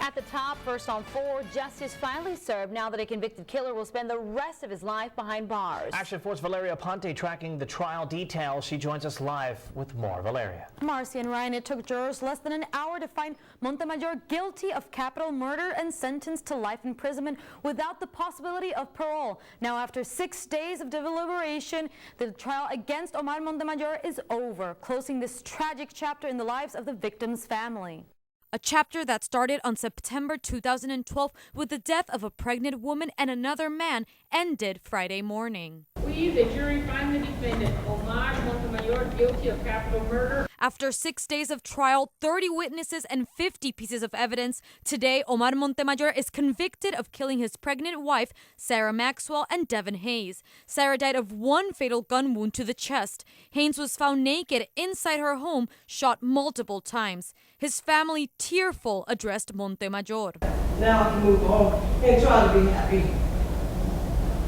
At the top, first on 4, justice finally served now that a convicted killer will spend the rest of his life behind bars. Action Force Valeria Ponte tracking the trial details. She joins us live with more. Valeria. Marcy and Ryan, it took jurors less than an hour to find Montemayor guilty of capital murder and sentenced to life imprisonment without the possibility of parole. Now, after 6 days of deliberation, the trial against Omar Montemayor is over, closing this tragic chapter in the lives of the victim's family. A chapter that started on September 2012 with the death of a pregnant woman and another man ended Friday morning. We, the jury, find the defendant, Omar Montemayor, guilty of capital murder. After 6 days of trial, 30 witnesses, and 50 pieces of evidence, today Omar Montemayor is convicted of killing his pregnant wife, Sarah Maxwell, and Devin Hayes. Sarah died of one fatal gun wound to the chest. Hayes was found naked inside her home, shot multiple times. His family, tearful, addressed Montemayor. Now I can move on and try to be happy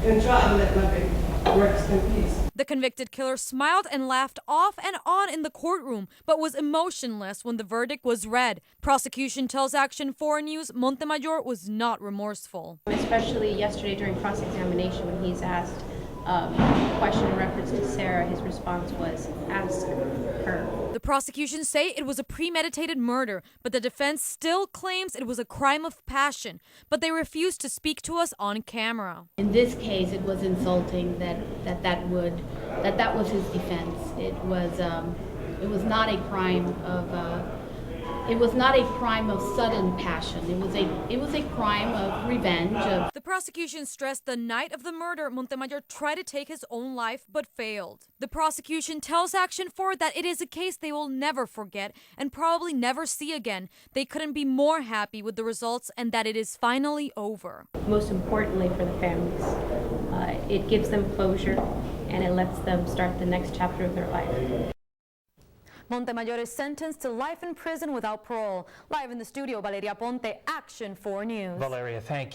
and try to let my baby rest in peace. The convicted killer smiled and laughed off and on in the courtroom, but was emotionless when the verdict was read. Prosecution tells Action 4 News Montemayor was not remorseful. Especially yesterday during cross-examination when he's asked a question in reference to Sarah, his response was, ask her. The prosecution say it was a premeditated murder, but the defense still claims it was a crime of passion, but they refuse to speak to us on camera. In this case, it was insulting that was his defense. It was not a crime of sudden passion. It was a crime of revenge. The prosecution stressed the night of the murder, Montemayor tried to take his own life but failed. The prosecution tells Action 4 that it is a case they will never forget and probably never see again. They couldn't be more happy with the results and that it is finally over. Most importantly for the families, it gives them closure and it lets them start the next chapter of their life. Montemayor is sentenced to life in prison without parole. Live in the studio, Valeria Ponte, Action 4 News. Valeria, thank you.